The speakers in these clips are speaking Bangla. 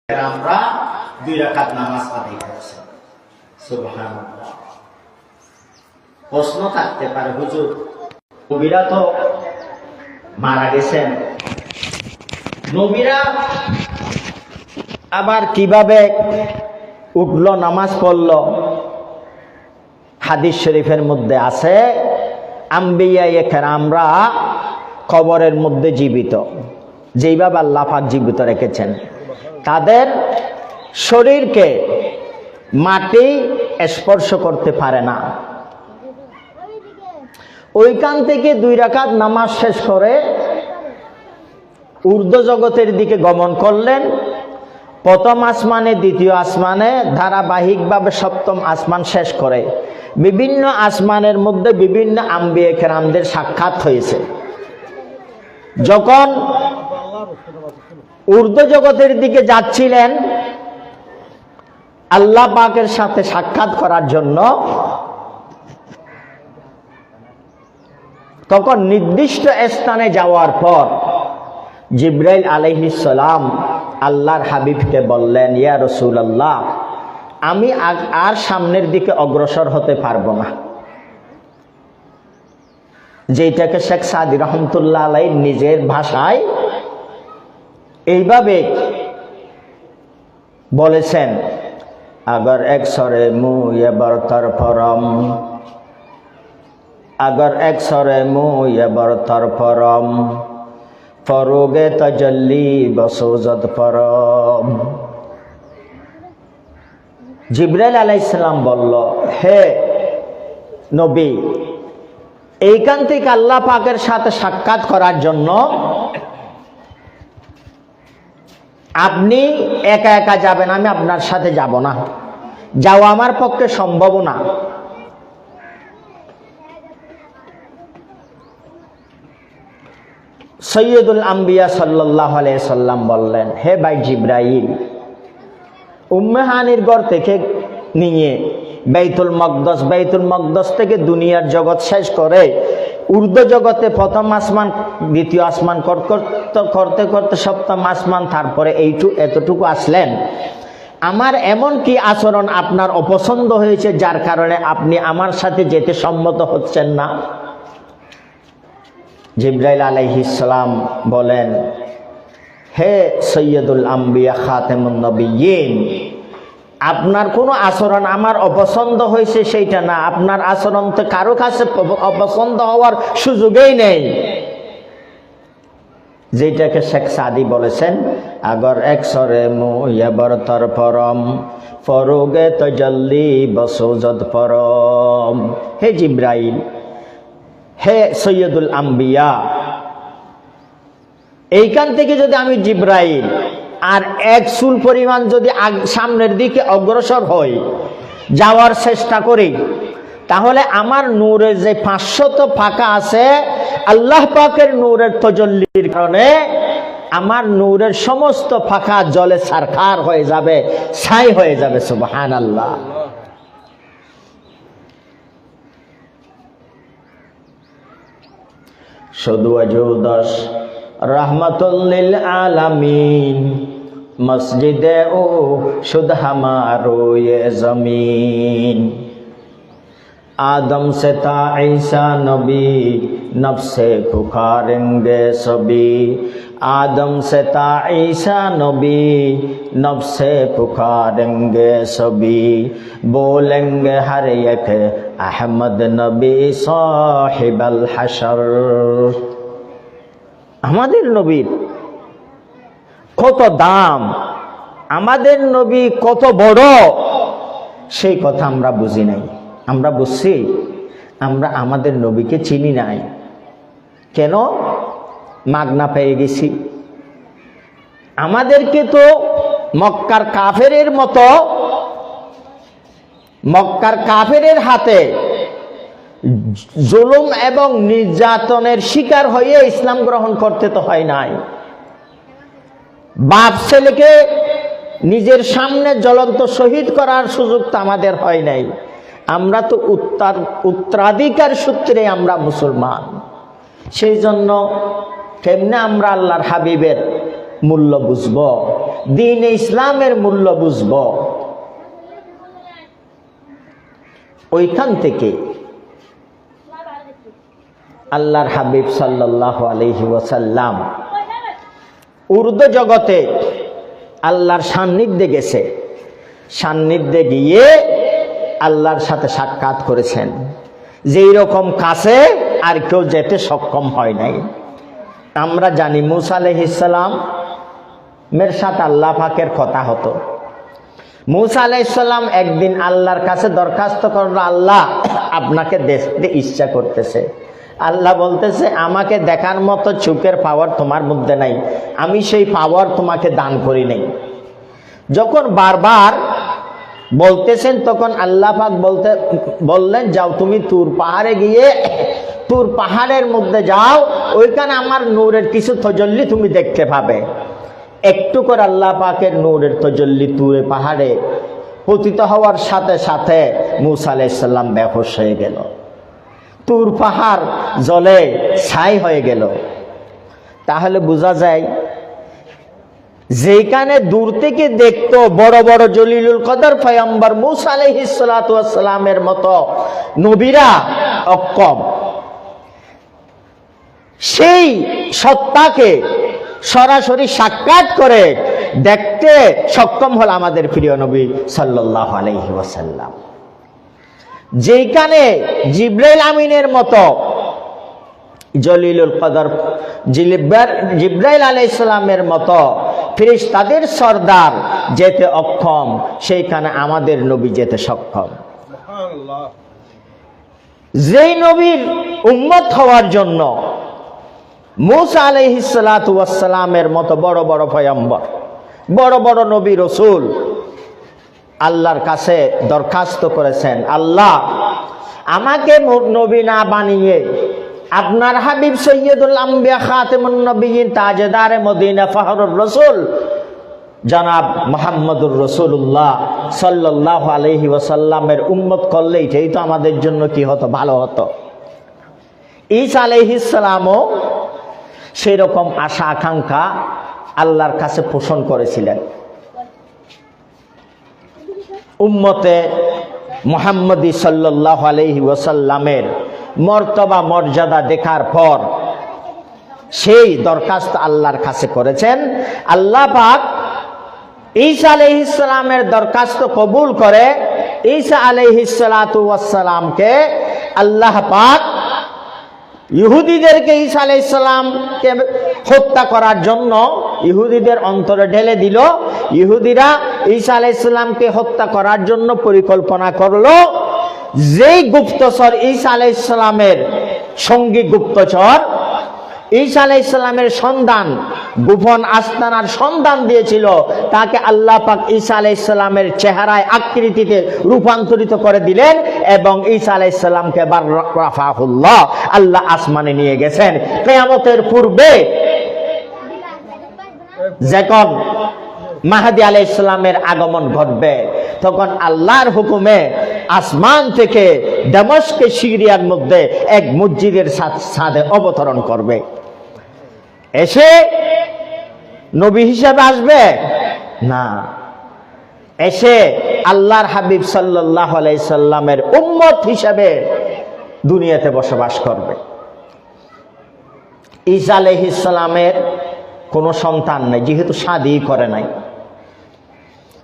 আমরা 2 রাকাত নামাজ আদায় করছি। সুবহানাল্লাহ। প্রশ্ন থাকতে পারে, হুজুর নবীরা তো মারা গেছেন, নবীরা আবার কিভাবে উঠলো, নামাজ পড়লো? হাদিস শরীফের মধ্যে আছে, আম্বিয়ায়ে কেরামরা কবরের মধ্যে জীবিত, যেইভাবে আল্লাহ পাক জীবিত রেখেছেন, তাদের শরীরকে মাটি স্পর্শ করতে পারে না। ওইখান থেকে 2 রাকাত নামাজ শেষ করে ঊর্ধ্ব জগতের দিকে গমন করলেন। প্রথম আসমানে, দ্বিতীয় আসমানে, ধারাবাহিকভাবে সপ্তম আসমান শেষ করে বিভিন্ন আসমানের মধ্যে বিভিন্ন আম্বিয়া কেরামদের সাক্ষাৎ হয়েছে। যখন ঊর্ধ্ব জগতের দিকে যাচ্ছিলেন আল্লাহ পাকের সাথে সাক্ষাৎ করার জন্য, তখন নির্দিষ্ট স্থানে যাওয়ার পর জিবরাইল আলাইহিস সালাম আল্লাহর হাবিবকে বললেন, ইয়া রাসূলুল্লাহ, আমি আর সামনের দিকে অগ্রসর হতে পারবো না। যেটাকে শেখ সাদি রহমতুল্লাহ আলাইহি নিজের ভাষায় এইভাবে বলেছেন, अगर एक सरे मुँह ये बरतर फरम, अगर एक सरे मुँह ये बरतर फरम, फरोगे तजल्ली बसोजत परम। जिब्राइल आलाइहिस सालाम বলল, হে নবী, এইখান থেকে আল্লাহ পাকের সাথে সাক্ষাৎ করার জন্য আপনি একা একা যাবেন, আমি আপনার সাথে যাব না, যাওয়া আমার পক্ষে সম্ভব না। সৈয়দুল আম্বিয়া সাল্লাল্লাহু আলাইহি সাল্লাম বললেন, হে ভাই জিবরাইল, উম্মে হানির ঘর থেকে নিয়ে বাইতুল মকদস থেকে দুনিয়ার জগৎ শেষ করে ঊর্ধ্ব জগতে প্রথম আসমান, দ্বিতীয় আসমান করতে করতে সপ্তম আসমান, তারপরে এতটুকু আসলেন। আমার এমন কি আচরণ আপনার অপছন্দ হয়েছে যার কারণে আপনি আমার সাথে যেতে সম্মত হচ্ছেন না? জিবরাইল আলাইহিস সালাম বলেন, হে সৈয়দুল আম্বিয়া খাতেমুন নবিয়্যিন, আপনার কোনো আচরণ আমার অপছন্দ হয়েছে সেইটা না, আপনার আচরণ তো কারো কাছে অপছন্দ হওয়ার সুযোগই নেই। যেটাকে শেখ সাদি বলেছেন, আগর এক সরে মুয়াবর তর পরম, ফরোগে তজল্লি বসোজত পরম। হে জিব্রাইল, হে সৈয়দুল আম্বিয়া, এইখান থেকে যদি আমি জিব্রাইল আর 1 চুল পরিমাণ যদি সামনের দিকে অগ্রসর হই, যাওয়ার চেষ্টা করি, তাহলে আমার নূরের যে 500 ফাঁকা আছে, আল্লাহ পাকের নূরের তজল্লির কারণে আমার নূরের সমস্ত ফাঁকা জলে ছারখার হয়ে যাবে, ছাই হয়ে যাবে। সুবহানাল্লাহ। শুধু ওয়াজুদাস रहमतुल लिल आलमीन, मस्जिदे ओ शुद्ध हमारो ये जमीन। आदम से ता ईसा नबी, नफ्से पुकारेंगे सभी। आदम से ता ईसा नबी, नफ्से पुकारेंगे सभी। बोलेंगे हर एक अहमद नबी साहिबल हशर। আমাদের নবীর কত দাম, আমাদের নবী কত বড়, সেই কথা আমরা বুঝি নাই। আমরা বুঝছি, আমরা আমাদের নবীকে চিনি নাই। কেন? মাগনা পেয়ে গেছি। আমাদেরকে তো মক্কার কাফেরের মতো, মক্কার কাফেরের হাতে জুলুম এবং নির্যাতনের শিকার হয়ে ইসলাম গ্রহণ করতে তো হয় নাই। বাপ ছেলেকে নিজের সামনে জ্বলন্ত শহীদ করার সুযোগ তো আমাদের হয় নাই। আমরা তো উত্তরাধিকার সূত্রে আমরা মুসলমান। সেই জন্য কেমনে আমরা আল্লাহর হাবিবের মূল্য বুঝবো দ্বীন ইসলামের মূল্য বুঝব, ওইখান থেকে আল্লাহর হাবিব সাল্লাল্লাহু আলাইহি ওয়াসাল্লাম উর্দু জগতে আল্লাহর সান্নিধ্যে গেছে, সান্নিধ্যে গিয়ে আল্লাহর সাথে সাক্ষাৎ করেছেন, যেই রকম কাছে আর কেউ যেতে সক্ষম হয় নাই। আমরা জানি মুসা আলাইহিস সালামের সাথে আল্লাহ পাকের কথা হতো। মুসা আলাইহিস সালাম একদিন আল্লাহর কাছে দরখাস্ত করলো, আল্লাহ আপনাকে দেখতে ইচ্ছা করতেছে। আল্লাহ বলতেছে, আমাকে দেখার মতো চোখের পাওয়ার তোমার মধ্যে নাই, আমি সেই পাওয়ার তোমাকে দান করি নাই। যখন বারবার বলতেছেন তখন আল্লাহ পাক বললেন, যাও তুমি তুর পাহাড়ে গিয়ে তুর পাহাড়ের মধ্যে যাও, ওইখানে আমার নূরের কিছু তজল্লি তুমি দেখতে পাবে। একটু করে আল্লাহ পাকের নূরের তজল্লি তুরে পাহাড়ে পতিত হওয়ার সাথে সাথে মুসা আলাইহিস সালাম বেহুশ হয়ে গেল, তুর পাহাড় জলে ছাই হয়ে গেল। তাহলে বোঝা যায় যেখানে দূর থেকে দেখতো বড় বড় জলিলুল কদর পয়গম্বর মুসা আলাইহিস সালাতু ওয়াস সালামের মতো নবীরা অক্ষম, সেই সত্তাকে সরাসরি সাক্ষাৎ করে দেখতে সক্ষম হল আমাদের প্রিয় নবী সাল্লাল্লাহু আলাইহি ওয়াসাল্লাম। যেখানে জিবরাইল আমিনের মতো জলিলুল কদর জিবরাইল আলাইহিস সালামের মতো ফেরেশতাদের সরদার যেতে অক্ষম, সেইখানে আমাদের নবী যেতে সক্ষম। যেই নবীর উম্মত হওয়ার জন্য মুসা আলাইহিস সালাতু ওয়াস সালামের মতো বড় বড় পয়গম্বর, বড় বড় নবী রাসূল আল্লাহর কাছে দরখাস্ত করেছেন, আল্লাহ আমাকে নবী না বানিয়ে আপনার হাবিব সৈয়দুল আম্বিয়া খাতেমুন নবিয়্যিন তাজদারে মদিনা ফাখরুর রাসূল জনাব মুহাম্মদুর রাসূলুল্লাহ সাল্লাল্লাহু আলাইহি ওয়াসাল্লামের উম্মত করলে এটাই তো আমাদের জন্য কি হতো, ভালো হতো। ঈসা আলাইহিস সালামও সেই রকম আশা আকাঙ্ক্ষা আল্লাহর কাছে পোষণ করেছিলেন। উম্মতে মুহাম্মদী সাল্লাল্লাহু আলাইহি ওয়াসাল্লামের মর্তবা মর্যাদা দেখার পর সেই দরখাস্ত আল্লাহর কাছে করেছেন। আল্লাহ পাক ঈসা আলাইহিস সালামের দরখাস্ত কবুল করে ঈসা আলাইহিস সালাতু ওয়াস সালামকে আল্লাহ পাক ইহুদিদেরকে ঈসা আলাইহিস সালামকে হত্যা করার জন্য ইহুদিদের অন্তরে ঢেলে দিল। ইহুদিরা ঈসা আলাইহিস সালামকে হত্যা করার জন্য পরিকল্পনা করলো। যেই গুপ্তচর ঈসা আলাইহিস সালামের সঙ্গী গুপ্তচর ঈসা আলাইহিস সালামের সন্ধান, গোপন আস্তানার সন্ধান দিয়েছিল, তাকে আল্লাহ পাক ঈসা আলাইহিস সালামের চেহারায় আকৃতিতে রূপান্তরিত করে দিলেন এবং ঈসা আলাইহিস সালামকে রাফাহুল্লাহ আল্লাহ আসমানে নিয়ে গেছেন। কিয়ামতের পূর্বে যখন মাহদী আলাইহিস সালামের আগমন ঘটবে তখন আল্লাহর হুকুমে আসমান থেকে দামেস্কে সিরিয়ার মধ্যে এক মসজিদের ছাদে অবতরণ করবে। এসে নবী হিসেবে আসবে না, এসে আল্লাহর হাবিব সাল্লাল্লাহু আলাইহি সাল্লামের উম্মত হিসেবে দুনিয়াতে বসবাস করবে। ঈসা আলাইহিস সালামের কোনো সন্তান নেই, যেহেতু শাদী করে নাই।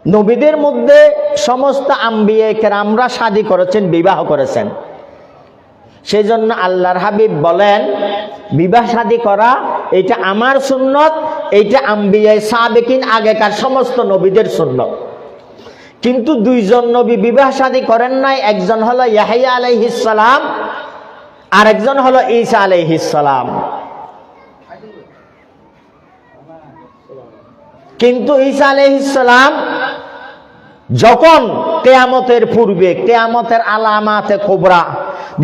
নবীদের মধ্যে সমস্ত আম্বিয়া কেরামরা শাদী করেছেন, বিবাহ করেছেন। সেই জন্য আল্লাহর হাবিব বলেন, বিবাহ শাদী করা এটা আমার সুন্নত, এইটা আম্বিয়া সাবেকিন আগেকার সমস্ত নবীদের সুন্নত। কিন্তু দুইজন নবী বিবাহ শাদী করেন নাই, একজন হলো ইয়াহইয়া আলাইহিস সালাম, আর একজন হলো ঈসা আলাইহিস সালাম। কিন্তু ঈসা আলাইহিস সালাম যখন কিয়ামতের পূর্বে কিয়ামতের আলামাতে কুবরা,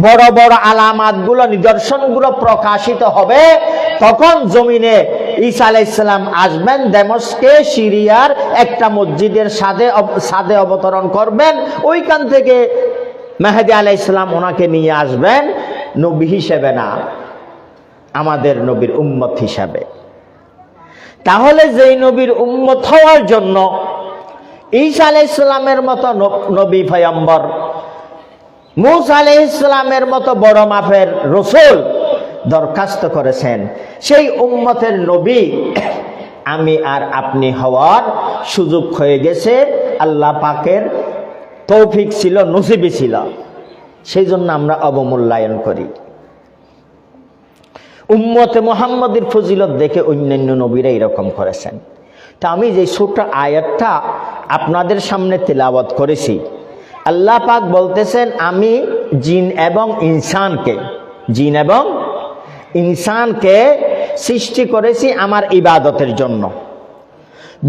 বড় বড় আলামাতগুলো, নিদর্শনগুলো প্রকাশিত হবে, তখন জমিনে ঈসা আলাইহিস সালাম আসবেন, দামেস্কে সিরিয়ার একটা মসজিদের ছাদে অবতরণ করবেন। ওইখান থেকে মেহেদী আলাইহিস সালাম ওনাকে নিয়ে আসবেন, নবী হিসেবে না, আমাদের নবীর উম্মত হিসাবে। তাহলে যেই নবীর উম্মত হওয়ার জন্য ঈসা আলাইহিস সালামের মতো নবী পয়গম্বর, মূসা আলাইহিস সালামের মতো বড় মাপের রাসূল দরখাস্ত করেছেন, সেই উম্মতের নবী আমি আর আপনি হওয়ার সুযোগ হয়ে গেছে, আল্লাহ পাকের তৌফিক ছিল, নসিবই ছিল, সেই জন্য আমরা অবমূল্যায়ন করি। উম্মতে মুহাম্মদের ফজিলত দেখে অন্যান্য নবীরা এরকম করেছেন। তা আমি যে ছোট্ট আয়াতটা আপনাদের সামনে তেলাওয়াত করেছি, আল্লাহ পাক বলতেছেন আমি জিন এবং ইনসানকে সৃষ্টি করেছি আমার ইবাদতের জন্য।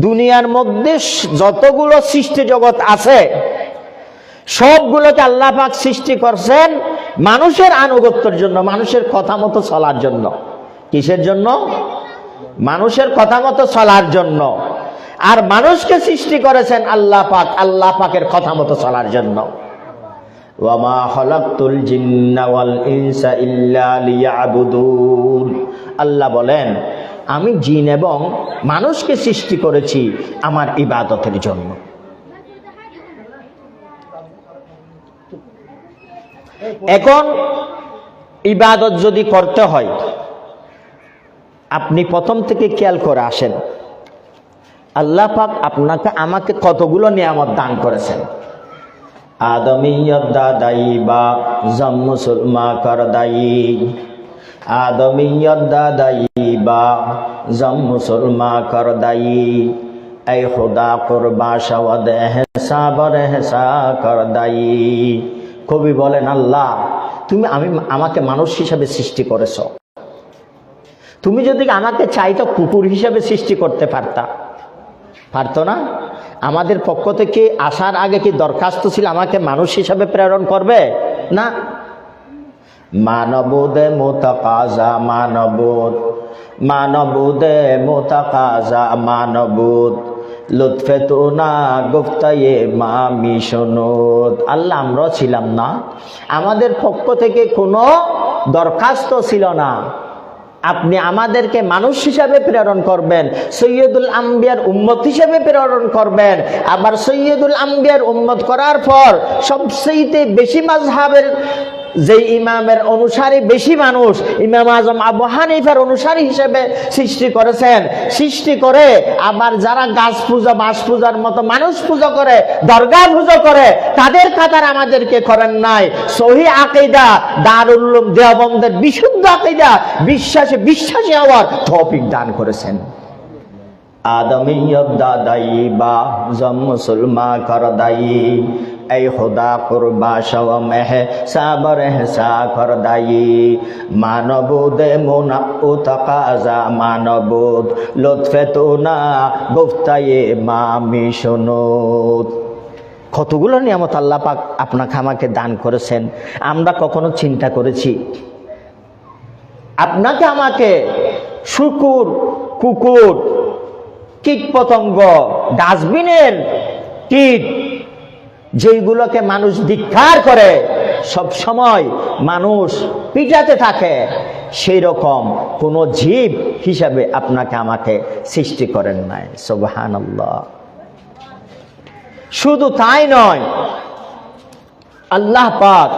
দুনিয়ার মধ্যে যতগুলো সৃষ্টি জগৎ আছে সবগুলোকে আল্লাহ পাক সৃষ্টি করছেন মানুষের আনুগত্যের জন্য, মানুষের কথা মতো চলার জন্য। কিসের জন্য? মানুষের কথা মতো চলার জন্য। আর মানুষকে সৃষ্টি করেছেন আল্লাহ পাক আল্লাহ পাকের কথা মতো চলার জন্য। ওয়ামা খালাকতুল জিন্না ওয়াল ইনসা ইল্লা লিয়াবুদুন, আল্লাহ বলেন আমি জিন এবং মানুষকে সৃষ্টি করেছি আমার ইবাদতের জন্য। এখন ইবাদত যদি করতে হয়, আপনি প্রথম থেকে খেয়াল করে আসেন, আল্লাহ পাক আপনাকে আমাকে কতগুলো নিয়ামত দান করেছেন। আদমিয়ত দাদাই বা জম মুসলমা করদাই, আদমিয়ত দাদাই বা জম মুসলমা করদাই, এই খুদা কুরবা শাওয়াদ এহসা বর এহসা করদাই। কবি বলেন আল্লাহ তুমি আমাকে মানুষ হিসাবে সৃষ্টি করেছ, তুমি যদি আমাকে চাইতো কুকুর হিসাবে সৃষ্টি করতে পারতো না? আমাদের পক্ষ থেকে আসার আগে কি দরখাস্ত ছিল আমাকে মানুষ হিসাবে প্রেরণ করবে? না। মানবুদে মুতাকাজা মানবুদ, মানবুদে মুতাকাজা মানবুদ, লুৎফে তো না গুফতায়ে মা মিশনুদ। আল্লাহ আমরাও ছিলাম না, আমাদের পক্ষ থেকে কোনো দরখাস্ত ছিল না, আপনি আমাদেরকে মানুষ হিসাবে প্রেরণ করবেন, সৈয়দুল আম্বিয়ার উম্মত হিসাবে প্রেরণ করবেন। আবার সৈয়দুল আম্বিয়ার উম্মত করার পর সবচেয়ে বেশি মাযহাবের যে ইমামের অনুসারী বেশি মানুষ, ইমাম আজম আবু হানিফার অনুসারী হিসেবে সৃষ্টি করেছেন। সৃষ্টি করে আবার যারা গাছ পূজা বাঁশ পূজার মতো মানুষ পূজা করে, দরগা পূজা করে, তাদের কাতার আমাদেরকে করেন নাই। সহি আকীদা দারুল উলুম দেওবন্দের বিশুদ্ধ আকীদা বিশ্বাসী হওয়ার তৌফিক দান করেছেন। আদমিয়ত দাদাই বা জম মুসলমা করদাই, এই খুদা কুরবা শাওয়া এহসা বর এহসা করদাই, মানবুদে মুনা উতাকাজা মানবুদ, লুৎফে তো না গুফতায়ে মা মিশনুদ। কতগুলো নিয়ামত আল্লাহ পাক আপনাকে আমাকে দান করেছেন, আমরা কখনো চিন্তা করেছি? আপনাকে আমাকে শুকুর, কুকুর, কীট পতঙ্গ, ডাস্টবিনের কীট যেগুলোকে মানুষ ধিক্কার করে, সব সময় মানুষ পিটাতে থাকে, সেই রকম কোন জীব হিসাবে আপনাকে আমাকে সৃষ্টি করেন নাই। সুবহানাল্লাহ। শুধু তাই নয়, আল্লাহ পাক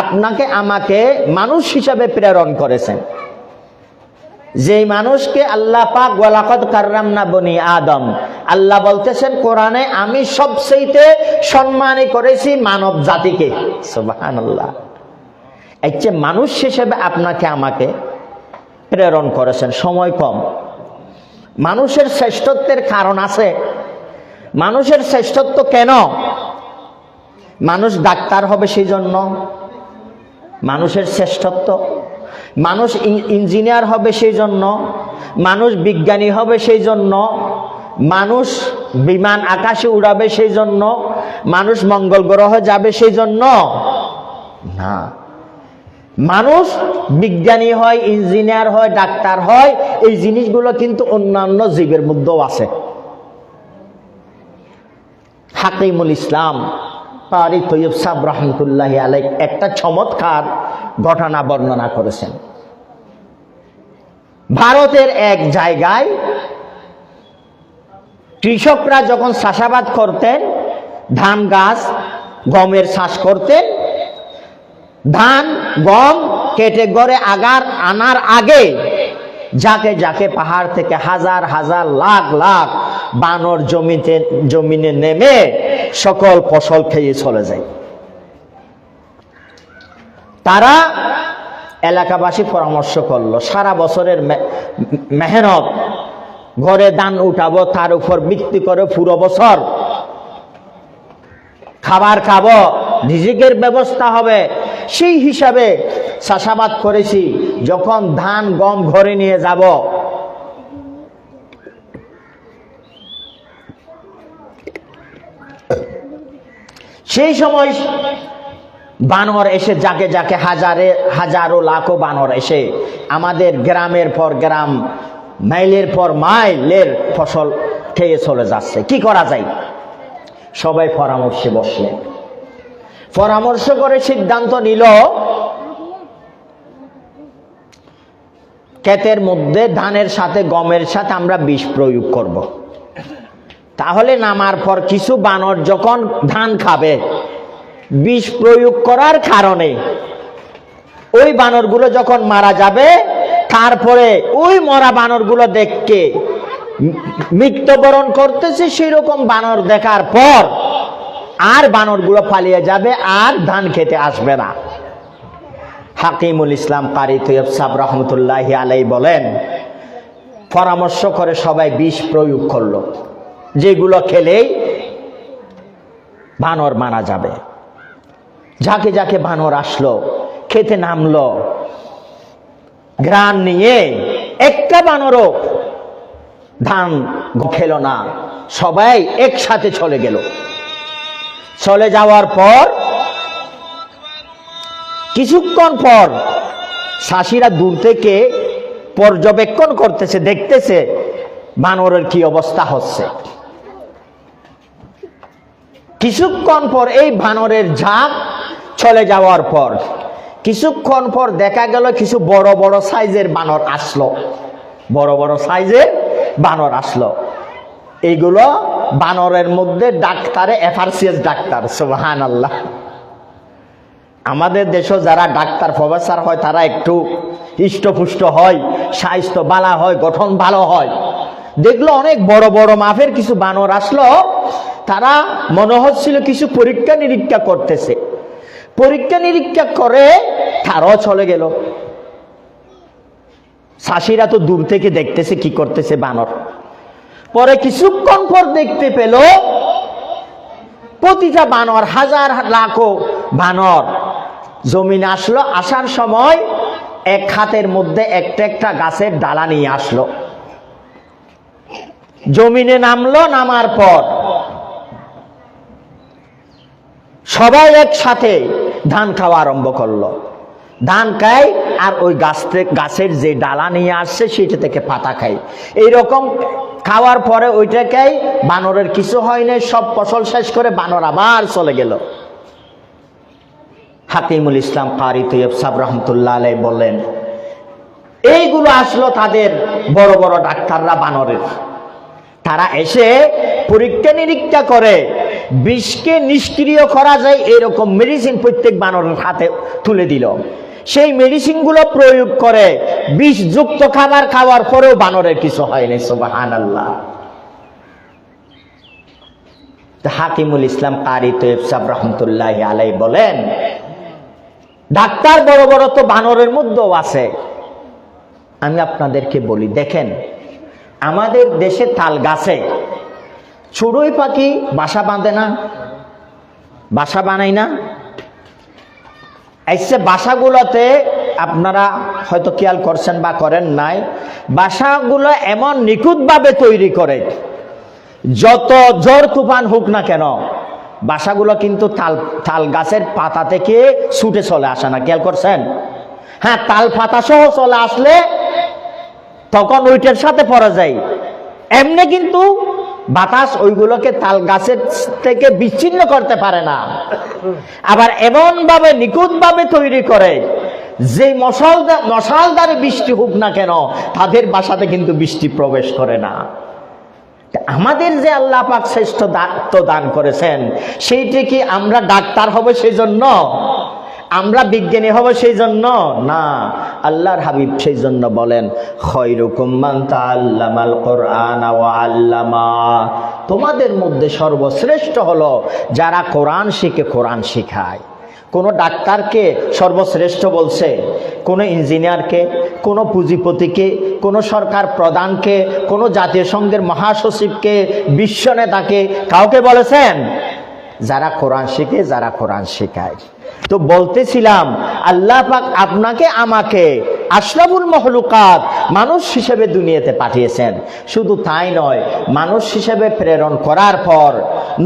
আপনাকে আমাকে মানুষ হিসাবে প্রেরণ করেছেন। যেই মানুষকে আল্লাহ পাক ওয়ালাকাদ কাররামনা বনি আদম, আল্লাহ বলতেছেন কোরআনে আমি সবচেয়ে সম্মানী করেছি মানব জাতিকে। সুবহানাল্লাহ। এই যে মানুষ হিসেবে আপনাকে আমাকে প্রেরণ করেছেন। সময় কম, মানুষের শ্রেষ্ঠত্বের কারণ আছে। মানুষের শ্রেষ্ঠত্ব কেন? মানুষ ডাক্তার হবে সেই জন্য মানুষের শ্রেষ্ঠত্ব, মানুষ ইঞ্জিনিয়ার হবে সেই জন্য, মানুষ বিজ্ঞানী হবে সেই জন্য, মানুষ বিমান আকাশে উড়াবে সেই জন্য, মানুষ মঙ্গল গ্রহে যাবে সেই জন্য না। মানুষ বিজ্ঞানী হয়, ইঞ্জিনিয়ার হয়, ডাক্তার হয়, এই জিনিসগুলো কিন্তু অন্যান্য জীবের মধ্যেও আছে। হাকিমুল ইসলাম কারি তৈয়ব সাহেব রহমতুল্লাহি আলাইহি একটা চমৎকার ঘটনা বর্ণনা করেছেন। ভারতের এক জায়গায় কৃষকরা যখন চাষাবাদ করতেন, ধান গাছ গমের চাষ করতেন, ধান গম কেটে ঘরে আনার আগে যাকে যাকে পাহাড় থেকে হাজার হাজার লাখ লাখ বানর জমিনে নেমে সকল ফসল খেয়ে চলে যায়। তারা এলাকাবাসী পরামর্শ করলো, সারা বছরের মেহনত, ঘরে ধান উঠাবো, তার উপর ভিত্তি করে পুরো বছর খাবার খাবো, রিজিকের ব্যবস্থা হবে, সেই হিসাবে চাষাবাদ করেছি। যখন ধান গম ঘরে নিয়ে যাব, সেই সময় বানর এসে যাকে যাকে হাজারো লাখো বানর এসে আমাদের গ্রামের পর গ্রাম, মাইলের পর মাইলের ফসল খেয়ে চলে যাচ্ছে। কি করা যায়? সবাই পরামর্শে বসলেন। পরামর্শ করে সিদ্ধান্ত নিল, ক্ষেতের মধ্যে ধানের সাথে গমের সাথে আমরা বিষ প্রয়োগ করব। তাহলে নামার পর কিছু বানর যখন ধান খাবে, বিষ প্রয়োগ করার কারণে ওই বানরগুলো যখন মারা যাবে, তারপরে ওই মরা বানরগুলো দেখকে মৃত্যুবরণ করতেছে, সেই রকম বানর দেখার পর আর বানরগুলো পালিয়ে যাবে, আর ধান খেতে আসবে না। হাকিমুল ইসলাম কারি তৈয়ব সাহেব রহমতুল্লাহি আলাইহি বলেন, পরামর্শ করে সবাই বিষ প্রয়োগ করলো, যেগুলো খেলেই বানর মারা যাবে। যাকে যাকে বানর আসলো, খেতে নামলো, ঘ্রাণ নিয়ে একটা বানরও ধান খেল না, সবাই একসাথে চলে গেল। চলে যাওয়ার পর কিছুক্ষণ পর চাষিরা দূর থেকে পর্যবেক্ষণ করতেছে, দেখতেছে বানরের কি অবস্থা হচ্ছে। কিছুক্ষণ পর এই বানরের ঝাঁক চলে যাওয়ার পর কিছুক্ষণ পর দেখা গেল কিছু বড় বড় সাইজের বানর আসলো, বড় বড় সাইজের বানর আসলো। এইগুলো বানরের মধ্যে ডাক্তারে এফআরসিএস ডাক্তার, সুবহানাল্লাহ। আমাদের দেশে যারা ডাক্তার প্রফেসর হয় তারা একটু হৃষ্টপুষ্ট হয়, স্বাস্থ্য ভালো হয়, গঠন ভালো হয়। দেখলো অনেক বড় বড় মাপের কিছু বানর আসলো। তারা মনে হচ্ছিল কিছু পরীক্ষা নিরীক্ষা করতেছে। পরীক্ষা নিরীক্ষা করে তারাও চলে গেল। চাষিরা তো দূর থেকে দেখতেছে কি করতেছে বানর। পরে কিছুক্ষণ পর দেখতে পেল প্রতিটা বানর, হাজার লাখো বানর জমিনে আসলো। আসার সময় এক হাতের মধ্যে একটা একটা গাছের ডালা নিয়ে আসলো, জমিনে নামলো। নামার পর সবাই একসাথে ধান খাওয়া আরম্ভ করলো। ধান খায় আর ওই গাছের যে ডালা নিয়ে আসছে সেটা থেকে পাতা খায়। এইরকম খাওয়ার পরে ওইটাকেই বানরের কিছু হয় নাই, সব ফসল শেষ করে বানর আবার চলে গেল। হাকিমুল ইসলাম কারি তৈয়ব সাহেব রহমতুল্লাহ আলাইহি বললেন, এইগুলো আসলো তাদের বড় বড় ডাক্তাররা বানরের। তারা এসে পরীক্ষা নিরীক্ষা করে বিষকে নিষ্ক্রিয় করা যায় এরকম মেডিসিন প্রত্যেক বানরের হাতে তুলে দিল। সেই মেডিসিনগুলো প্রয়োগ করে বিষযুক্ত খাবার খাওয়ার পরেও বানরের কিছু হয়নি, সুবহানাল্লাহ। হাকিমুল ইসলাম কারি তৈয়ব সাহেব রহমতুল্লাহি আলাইহি বলেন, ডাক্তার বড় বড় তো বানরের মধ্যেও আছে। আমি আপনাদেরকে বলি, দেখেন আমাদের দেশে তাল গাছে চড়ুই পাখি বাসা বাঁধে না, বাসা বানায় না। এসে বাসাগুলোতে আপনারা হয়তো খেয়াল করছেন বা করেন নাই, বাসাগুলো এমন নিখুঁতভাবে তৈরি করে, যত ঝড় তুফান হোক না কেন বাসাগুলো কিন্তু তাল গাছের পাতা থেকে ছুটে চলে আসে না। খেয়াল করছেন? হ্যাঁ, তাল পাতা সহ চলে আসলে তখন ওইটার সাথে পড়া যায়। এমনি কিন্তু বাতাস ওইগুলোকে তাল গাছের থেকে বিচ্ছিন্ন করতে পারে না। আবার এমন ভাবে নিখুঁত ভাবে তৈরি করে যে মশালদারে বৃষ্টি হোক না কেন তাদের বাসাতে কিন্তু বৃষ্টি প্রবেশ করে না। আমাদের যে আল্লাহ পাক শ্রেষ্ঠ দায়িত্ব দান করেছেন, সেইটি কি আমরা ডাক্তার হব সেই জন্য, আমরা বিজ্ঞানী হব সেই জন্য না। আল্লাহর হাবিব সেই জন্য বলেন, খায়রুকুম মান তাআল্লামাল কুরআনা ওয়া আল্লামা, তোমাদের মধ্যে সর্বশ্রেষ্ঠ হলো যারা কোরআন শিখে কোরআন শিখায়। কোনো ডাক্তারকে সর্বশ্রেষ্ঠ বলছে? কোনো ইঞ্জিনিয়ারকে, কোনো পুঁজিপতিকে, কোনো সরকার প্রধানকে, কোনো জাতীয় সংঘের মহাসচিবকে, বিশ্ব নেতাকে কাউকে বলেছেন? যারা কোরআন শিখে, যারা কোরআন শেখায়। তো বলতেছিলাম আল্লাহ পাক আপনাকে আমাকে আশরাফুল মখলুকাত মানুষ হিসেবে দুনিয়াতে পাঠিয়েছেন। শুধু তাই নয়, মানুষ হিসেবে প্রেরণ করার পর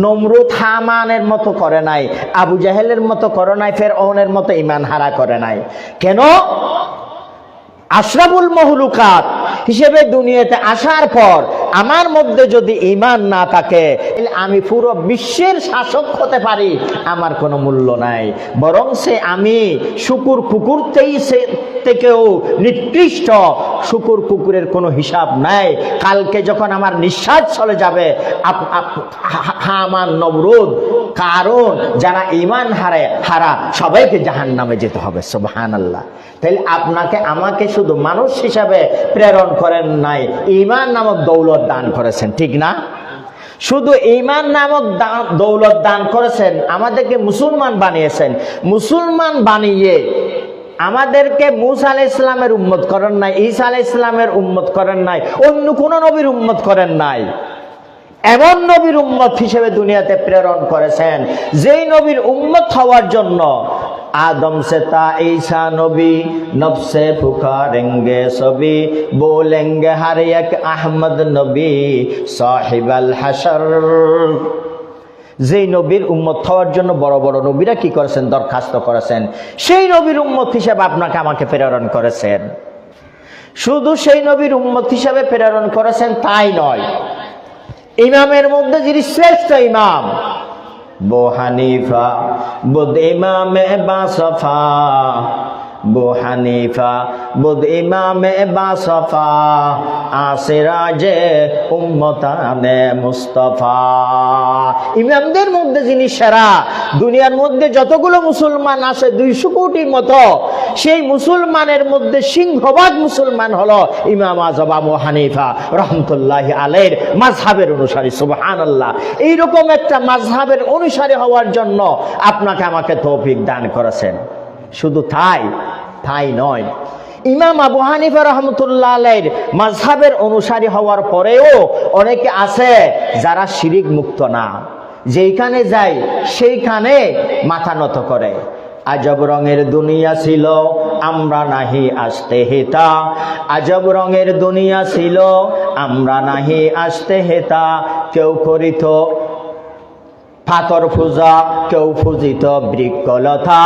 নমরুদ হামানের মতো করে নাই, আবু জাহেলের মতো করে নাই, ফেরআউনের মতো ঈমান হারা করে নাই। কেন? আশরাফুল মখলুকাত হিসেবে দুনিয়াতে আসার পর আমার মধ্যে যদি ঈমান না থাকে, আমি পুরো বিশ্বের শাসক হতে পারি, আমার কোনো মূল্য নাই। বরং সে আমি শুকুর কুকুর থেকেও নিকৃষ্ট। শুকুর কুকুরের কোনো হিসাব নাই। কালকে যখন আমার নিঃশ্বাস চলে যাবে, হামান, নমরুদ, কারণ যারা ঈমান হারা সবাইকে জাহান্নামে যেতে হবে। সুবহানাল্লাহ। তাহলে আপনাকে আমাকে শুধু মানুষ হিসাবে প্রেরণ করেন নাই, ঈমান নামক দৌলত দান করেছেন, ঠিক না? শুধু ঈমান নামক দৌলত দান করেছেন, আমাদেরকে মুসলমান বানিয়েছেন। মুসলমান বানিয়ে আমাদেরকে মুসা আলাইহিস সালামের উম্মত করেন নাই, ঈসা আলাইহিস সালামের উম্মত করেন নাই, অন্য কোন নবীর উম্মত করেন নাই। এমন নবীর উম্মত হিসেবে দুনিয়াতে প্রেরণ করেছেন, যেই নবীর উম্মত হওয়ার জন্য आदम से ता ईसा नबी नब से पुकारेंगे सभी बोलेंगे हर एक अहमद नबी साहिब अल हशर। যেই নবীর উম্মত হওয়ার জন্য বড় বড় নবীরা কি করেছেন? দরখাস্ত করেছেন। সেই নবীর উম্মত হিসেবে আপনাকে আমাকে প্রেরণ করেছেন। শুধু সেই নবীর উম্মত হিসেবে প্রেরণ করেছেন তাই নয়, ইমামের মধ্যে যিনি শ্রেষ্ঠ ইমাম, বো হানিফা বুদ ইমামে বাসফা, বো হানিফা বুদ ইমামে বাসফা, আসিরাজে উম্মতানে মুস্তাফা। ইমামদের মধ্যে যিনি সেরা, দুনিয়ার মধ্যে যতগুলো মুসলমান আছে 200 কোটির মতো, সেই মুসলমানের মধ্যে সিংহভাগ মুসলমান হলো ইমাম আযম আবু হানিফা রহমতুল্লাহি আলাইহির মাযহাবের অনুসারী। সুবহানাল্লাহ। এইরকম একটা মাযহাবের অনুসারী হওয়ার জন্য আপনাকে আমাকে তৌফিক দান করেছেন। শুধু তাই নয়, ইমাম আবু হানিফা রহমতুল্লাহ আলাইহির মাযহাবের অনুসারী হওয়ার পরেও অনেকে আছে যারা শিরিক মুক্ত না, যেইখানে যায় সেইখানে মাথা নত করে। আজব রঙের দুনিয়া ছিল আমরা নাহি আসতে হেতা, আজব রঙের দুনিয়া ছিল আমরা নাহি আসতে হেতা। কেউ করিত পাথর পূজা, কেউ পূজিত বৃক্ষলতা।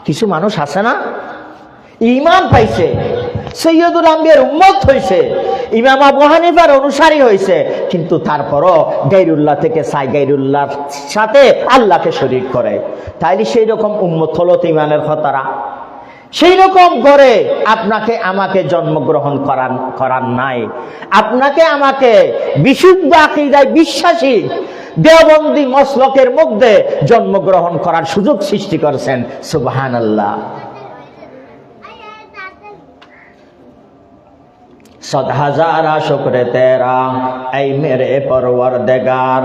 কিছু মানুষ আছে না, ঈমান পাইছে, সৈয়দুল আম্বিয়ার উম্মত হইছে, ইমাম আবু হানিফার অনুসারী হইছে, কিন্তু তারপরও গায়রুল্লাহ থেকে চাই, গায়রুল্লাহর সাথে আল্লাহকে শরীক করে। তাইলে সেই রকম উম্মত হলো ঈমানের খতরা। সেই রকম করে আপনাকে আমাকে জন্মগ্রহণ করার নাই। আপনাকে আমাকে বিশুদ্ধ আকীদায় বিশ্বাসী দেওবন্দি মসলকের মধ্যে জন্মগ্রহণ করার সুযোগ সৃষ্টি করেছেন। সুবহানাল্লাহ। सद हजारा शुक्र तेरा ऐ मेरे परवरदिगार,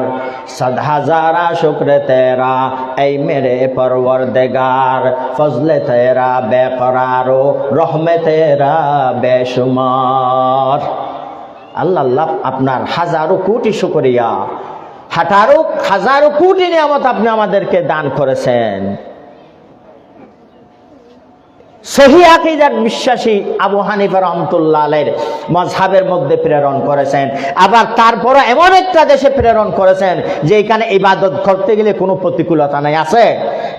सद हजारा शुक्र तेरा ऐ मेरे परवरदिगार, फजल तेरा बेकरारो रहमत तेरा बेशुमार। अल्लाह अल्लाह আপনার হাজারো কোটি শুকরিয়া, হাজারো কোটি নিয়ামত আপনি আমাদেরকে দান করেছেন। সহি আকীদার বিশ্বাসী আবু হানিফা রাহমাতুল্লাহ আলাইহির মাযহাবের মধ্যে প্রেরণ করেছেন। আবার তারপরে এমন একটা দেশে প্রেরণ করেছেন যে এখানে ইবাদত করতে গেলে কোনো প্রতিকূলতা নাই। আছে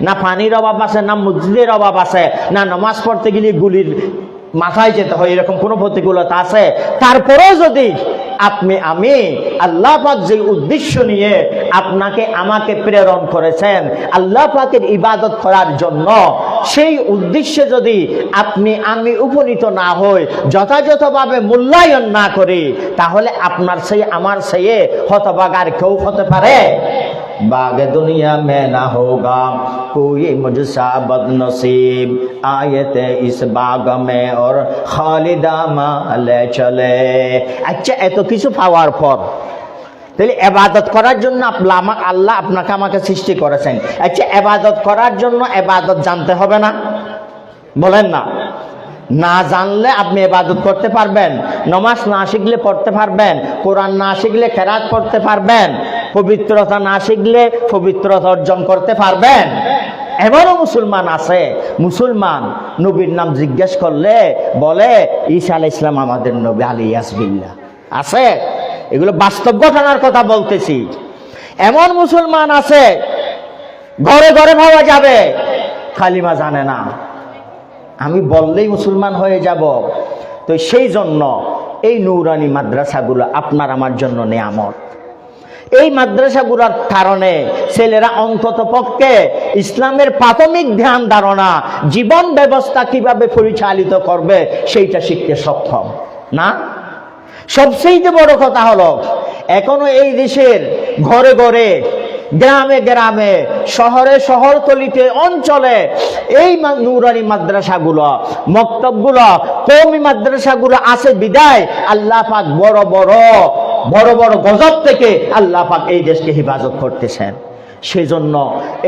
না? পানির অভাব আছে, না মসজিদের অভাব আছে, না নামাজ পড়তে গেলে গুলির মাথায় যেতে হয়, এরকম কোনো প্রতিকূলতা আছে? তারপরেও যদি আমি আল্লাহ পাক যে উদ্দেশ্য নিয়ে আপনাকে আমাকে প্রেরণ করেছেন, আল্লাহ পাকের ইবাদত করার জন্য, সেই উদ্দেশ্যে যদি আমি উপনীত না হই, যথাযথভাবে মূল্যায়ন না করি, তাহলে আপনার সেই আমার সেই হতভাগ আর কেউ হতে পারে? बाग दुनिया में ना होगा कोई मुझसा बदनसीब आयते इस बाग में और खालिदा माले चले। अच्छा, এত কিছু পাওয়ার পর তাহলে ইবাদত করার জন্য আল্লাহ আপনাকে আমাকে সৃষ্টি করেছেন। আচ্ছা, ইবাদত করার জন্য ইবাদত জানতে হবে না? বলেন না। না জানলে আপনি ইবাদত করতে পারবেন? নামাজ না শিখলে পড়তে পারবেন? কোরআন না শিখলে কেরাত পড়তে পারবেন? পবিত্রতা না শিখলে পবিত্রতা অর্জন করতে পারবেন? এমনও মুসলমান আছে, মুসলমান নবীর নাম জিজ্ঞেস করলে বলে ঈসা আলাইহিস সালাম আমাদের নবী, আলিয়াস বিল্লাহ। আছে, এগুলো বাস্তব ঘটনার কথা বলতেছি। এমন মুসলমান আছে ঘরে ঘরে পাওয়া যাবে, কালিমা জানে না, আমি বললেই মুসলমান হয়ে যাব। তো সেই জন্য এই নূরানি মাদ্রাসাগুলো আপনার আমার জন্য নিয়ামত। এই মাদ্রাসাগুলোর কারণে ছেলেরা অন্তত পক্ষে ইসলামের প্রাথমিক ধ্যান ধারণা, জীবন ব্যবস্থা কিভাবে পরিচালিত করবে সেইটা শিখতে সক্ষম না? সবচেয়ে বড় কথা হলো এখনো এই দেশের ঘরে ঘরে, গ্রামে গ্রামে, শহরে শহরতলিতে, অঞ্চলে এই নূরানি মাদ্রাসাগুলো, মক্তবগুলো, কওমি মাদ্রাসাগুলো আছে বিদায় আল্লাহ পাক বড় বড় গজব থেকে আল্লাহ পাক এই দেশকে হেফাজত করতেছেন। সেজন্য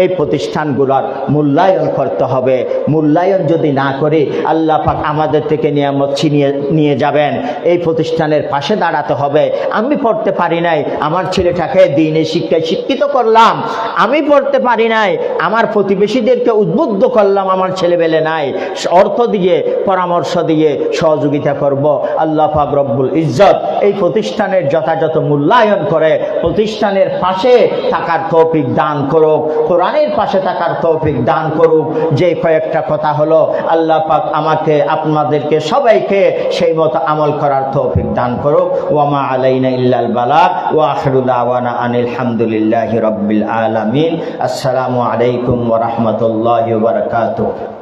এই প্রতিষ্ঠানগুলোর মূল্যায়ন করতে হবে। মূল্যায়ন যদি না করি আল্লাহ পাক আমাদের থেকে নিয়ামত ছিনিয়ে নিয়ে যাবেন। এই প্রতিষ্ঠানের পাশে দাঁড়াতে হবে। আমি পড়তে পারি নাই, আমার ছেলেটাকে দ্বীনের শিক্ষায় শিক্ষিত করলাম। আমি পড়তে পারি নাই, আমার প্রতিবেশীদেরকে উদ্বুদ্ধ করলাম, আমার ছেলেবেলে নাই, অর্থ দিয়ে, পরামর্শ দিয়ে সহযোগিতা করব। আল্লাহ পাক রব্বুল ইজ্জত এই প্রতিষ্ঠানের যথাযথ মূল্যায়ন করে প্রতিষ্ঠানের পাশে থাকার তৌফিক দান করুক, কোরআনের পাশে থাকার তৌফিক দান করুক। যে কয়েকটা কথা হলো, আল্লাহ পাক আমাকে আপনাদেরকে সবাইকে সেই মতো আমল করার তৌফিক দান করুক। ওয়া মা আলাইনা ইল্লাল বালাগ ওয়া আখিরু দাওয়ানা আনিল হামদুলিল্লাহি রাব্বিল আলামিন। আসসালামু আলাইকুম ওয়া রাহমাতুল্লাহি ওয়া বারাকাতুহু।